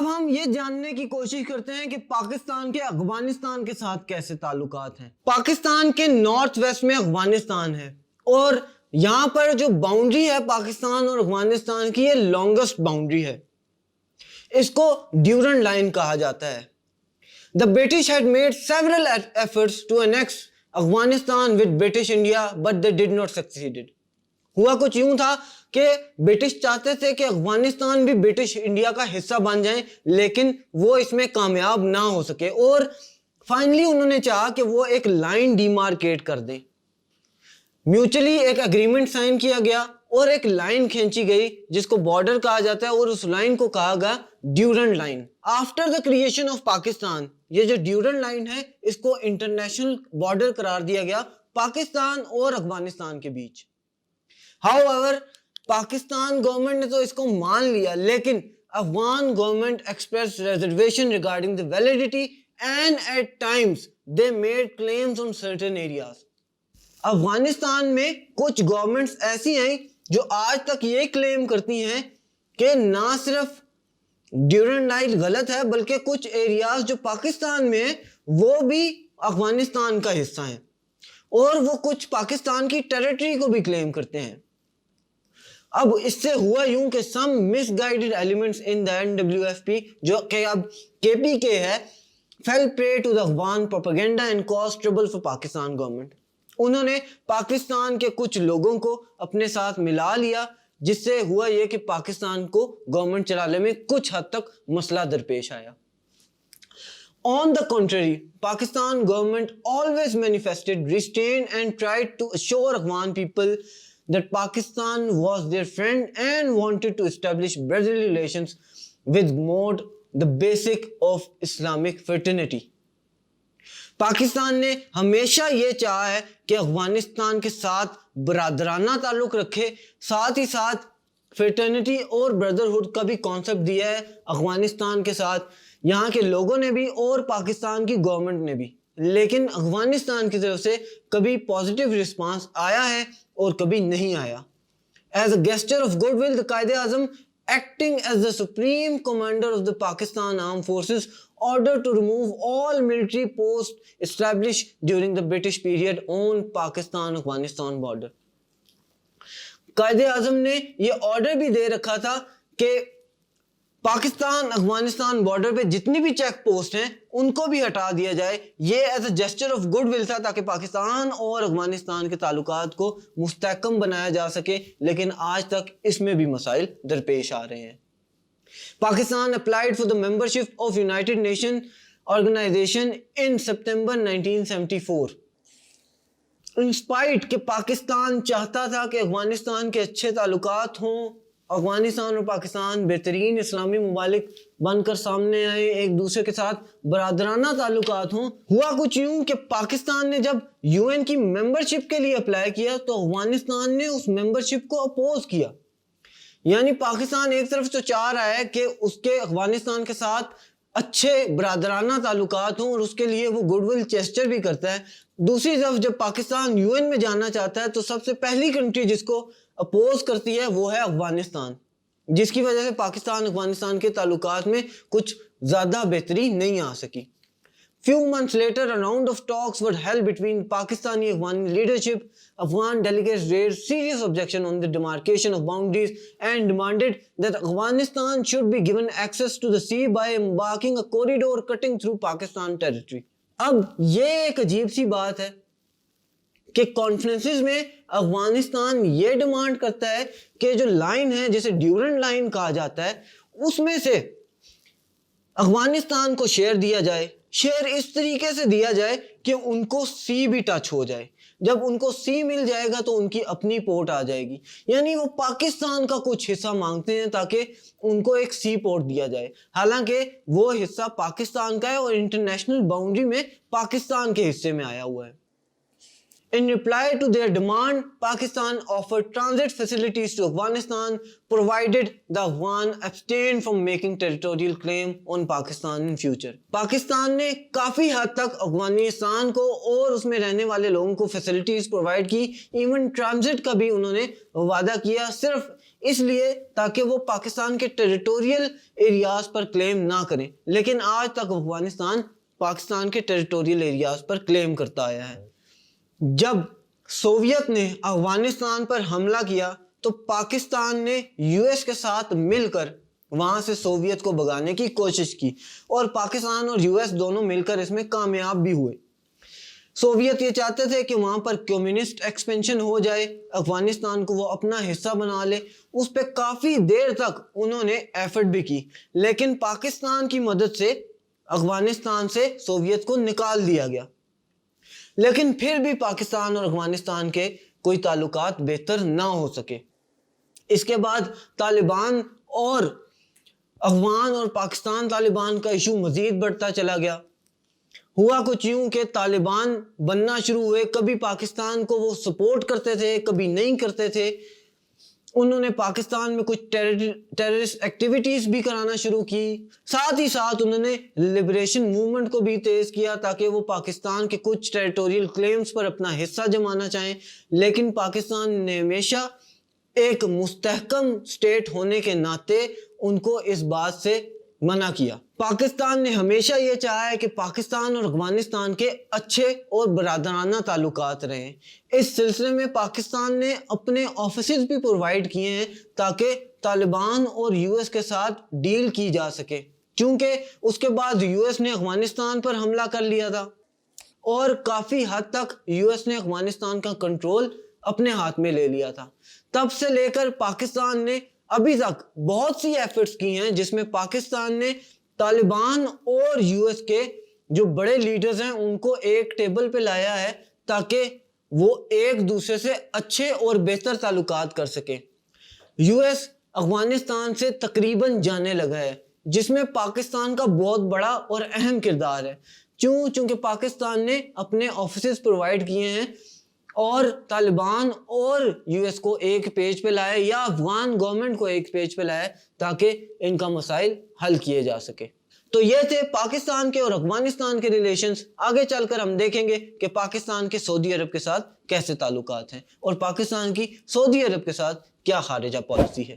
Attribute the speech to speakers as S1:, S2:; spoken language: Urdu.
S1: اب ہم یہ جاننے کی کوشش کرتے ہیں کہ پاکستان کے افغانستان کے ساتھ کیسے تعلقات ہیں۔ پاکستان کے نارتھ ویسٹ میں افغانستان ہے اور یہاں پر جو باؤنڈری ہے پاکستان اور افغانستان کی، یہ لانگسٹ باؤنڈری ہے۔ اس کو ڈیورنڈ لائن کہا جاتا ہے۔ The British had made several efforts to annex Afghanistan with British India, but they did not succeed. ہوا کچھ یوں تھا کہ برٹش چاہتے تھے کہ افغانستان بھی برٹش انڈیا کا حصہ بن جائیں، لیکن وہ اس میں کامیاب نہ ہو سکے، اور فائنلی انہوں نے چاہا کہ وہ ایک لائن ڈیمارکیٹ کر دیں۔ میوچلی ایک اگریمنٹ سائن کیا گیا اور ایک لائن کھینچی گئی جس کو بارڈر کہا جاتا ہے، اور اس لائن کو کہا گیا Durand line. After the creation of Pakistan, یہ جو ڈیورنڈ لائن ہے اس کو انٹرنیشنل بارڈر قرار دیا گیا پاکستان اور افغانستان کے بیچ۔ However, پاکستان گورنمنٹ نے تو اس کو مان لیا، لیکن Afghan government expressed reservation regarding the validity and at times they made claims on certain areas. Afghanistan میں کچھ گورنمنٹس ایسی ہیں جو آج تک یہ کلیم کرتی ہیں کہ نہ صرف ڈیورنڈ لائن غلط ہے بلکہ کچھ ایریاز جو پاکستان میں ہیں وہ بھی افغانستان کا حصہ ہیں، اور وہ کچھ پاکستان کی ٹیریٹری کو بھی کلیم کرتے ہیں۔ اب اس سے ہوا یوں کہ some misguided elements in the NWFP، جو کہ اب KPK ہے، fell prey to the Afghan propaganda and caused trouble for Pakistan government. انہوں نے پاکستان کے کچھ لوگوں کو اپنے ساتھ ملا لیا، جس سے ہوا یہ کہ پاکستان کو گورنمنٹ چلانے میں کچھ حد تک مسئلہ درپیش آیا۔ On the contrary, Pakistan government always manifested restraint and tried to assure Afghan people that Pakistan was their friend and wanted to establish brotherly relations with MOD, the basic of Islamic fraternity. Pakistan نے ہمیشہ یہ چاہا ہے کہ افغانستان کے ساتھ برادرانہ تعلق رکھے، ساتھ ہی ساتھ فریٹرنٹی اور بردرہڈ کا بھی کانسیپٹ دیا ہے افغانستان کے ساتھ، یہاں کے لوگوں نے بھی اور پاکستان کی گورنمنٹ نے بھی۔ لیکن افغانستان کی طرف سے کبھی پازیٹیو رسپانس آیا ہے اور کبھی نہیں آیا۔ As a gesture of goodwill, the Quaid Azam acting as the supreme commander of the Pakistan Armed Forces ordered to remove all military posts established during the British period on Pakistan-Afghanistan border. Quaid Azam نے یہ آرڈر بھی دے رکھا تھا کہ پاکستان افغانستان بارڈر پہ جتنی بھی چیک پوسٹ ہیں ان کو بھی ہٹا دیا جائے۔ یہ as a gesture of good will تھا تاکہ پاکستان اور افغانستان کے تعلقات کو مستحکم بنایا جا سکے، لیکن آج تک اس میں بھی مسائل درپیش آ رہے ہیں۔ Pakistan applied for the membership of United Nations Organization in September 1974. In spite کہ پاکستان چاہتا تھا کہ افغانستان کے اچھے تعلقات ہوں، افغانستان اور پاکستان بہترین اسلامی ممالک بن کر سامنے آئے، ایک دوسرے کے ساتھ برادرانہ تعلقات ہوں، ہوا کچھ یوں کہ پاکستان نے جب UN کی ممبرشپ کے لیے اپلائی کیا تو افغانستان نے اس ممبرشپ کو اپوز کیا۔ یعنی پاکستان ایک طرف تو چاہ رہا ہے کہ اس کے افغانستان کے ساتھ اچھے برادرانہ تعلقات ہوں اور اس کے لیے وہ گڈ ول جیسچر بھی کرتا ہے، دوسری طرف جب پاکستان UN میں جانا چاہتا ہے تو سب سے پہلی کنٹری جس کو اپوز کرتی ہے وہ ہے افغانستان، جس کی وجہ سے پاکستان افغانستان کے تعلقات میں کچھ زیادہ بہتری نہیں آ سکی۔ Few months later, a round of talks were held between Pakistani Afghan leadership. Afghan delegates raised serious objection on the demarcation of boundaries and demanded that Afghanistan should be given access to the sea by embarking a corridor cutting through Pakistan territory. اب یہ ایک عجیب سی بات ہے کہ کانفرنسز میں افغانستان یہ ڈیمانڈ کرتا ہے کہ جو لائن ہے جسے ڈیورنڈ لائن کہا جاتا ہے اس میں سے افغانستان کو شیئر دیا جائے، شیئر اس طریقے سے دیا جائے کہ ان کو سی بھی ٹچ ہو جائے۔ جب ان کو سی مل جائے گا تو ان کی اپنی پورٹ آ جائے گی، یعنی وہ پاکستان کا کچھ حصہ مانگتے ہیں تاکہ ان کو ایک سی پورٹ دیا جائے، حالانکہ وہ حصہ پاکستان کا ہے اور انٹرنیشنل باؤنڈری میں پاکستان کے حصے میں آیا ہوا ہے۔ In reply to their demand, Pakistan offered transit facilities to Afghanistan, provided the Afghan abstained from making territorial claim on Pakistan in future. Pakistan نے کافی حد تک افغانستان کو اور اس میں رہنے والے لوگوں کو فیسلٹیز پرووائڈ کی، ایون ٹرانزٹ کا بھی انہوں نے وعدہ کیا، صرف اس لیے تاکہ وہ پاکستان کے ٹیریٹوریل ایریاز پر کلیم نہ کریں، لیکن آج تک افغانستان پاکستان کے ٹیریٹوریل ایریاز پر کلیم کرتا آیا ہے۔ جب سوویت نے افغانستان پر حملہ کیا تو پاکستان نے یو ایس کے ساتھ مل کر وہاں سے سوویت کو بھگانے کی کوشش کی، اور پاکستان اور یو ایس دونوں مل کر اس میں کامیاب بھی ہوئے۔ سوویت یہ چاہتے تھے کہ وہاں پر کمیونسٹ ایکسپینشن ہو جائے، افغانستان کو وہ اپنا حصہ بنا لے، اس پہ کافی دیر تک انہوں نے ایفرٹ بھی کی، لیکن پاکستان کی مدد سے افغانستان سے سوویت کو نکال دیا گیا۔ لیکن پھر بھی پاکستان اور افغانستان کے کوئی تعلقات بہتر نہ ہو سکے۔ اس کے بعد طالبان اور افغان اور پاکستان طالبان کا ایشو مزید بڑھتا چلا گیا۔ ہوا کچھ یوں کہ طالبان بننا شروع ہوئے، کبھی پاکستان کو وہ سپورٹ کرتے تھے، کبھی نہیں کرتے تھے۔ انہوں نے پاکستان میں کچھ ٹیررسٹ ایکٹیویٹیز بھی کرانا شروع کی، ساتھ ہی ساتھ انہوں نے لبریشن موومنٹ کو بھی تیز کیا تاکہ وہ پاکستان کے کچھ ٹیریٹوریل کلیمز پر اپنا حصہ جمانا چاہیں، لیکن پاکستان نے ہمیشہ ایک مستحکم سٹیٹ ہونے کے ناطے ان کو اس بات سے منع کیا۔ پاکستان نے ہمیشہ یہ چاہا ہے کہ پاکستان اور افغانستان کے اچھے اور برادرانہ تعلقات رہیں۔ اس سلسلے میں پاکستان نے اپنے آفیسز بھی پرووائڈ کیے ہیں تاکہ طالبان اور یو ایس کے ساتھ ڈیل کی جا سکے، چونکہ اس کے بعد یو ایس نے افغانستان پر حملہ کر لیا تھا اور کافی حد تک یو ایس نے افغانستان کا کنٹرول اپنے ہاتھ میں لے لیا تھا۔ تب سے لے کر پاکستان نے ابھی تک بہت سی ایفرٹس کی ہیں جس میں پاکستان نے طالبان اور یو ایس کے جو بڑے لیڈرز ہیں ان کو ایک ٹیبل پہ لایا ہے تاکہ وہ ایک دوسرے سے اچھے اور بہتر تعلقات کر سکیں۔ یو ایس افغانستان سے تقریباً جانے لگا ہے، جس میں پاکستان کا بہت بڑا اور اہم کردار ہے، چونکہ پاکستان نے اپنے آفیسز پرووائڈ کیے ہیں اور طالبان اور یو ایس کو ایک پیج پہ لائے یا افغان گورنمنٹ کو ایک پیج پہ لائے تاکہ ان کا مسائل حل کیے جا سکے۔ تو یہ تھے پاکستان کے اور افغانستان کے ریلیشنز۔ آگے چل کر ہم دیکھیں گے کہ پاکستان کے سعودی عرب کے ساتھ کیسے تعلقات ہیں اور پاکستان کی سعودی عرب کے ساتھ کیا خارجہ پالیسی ہے۔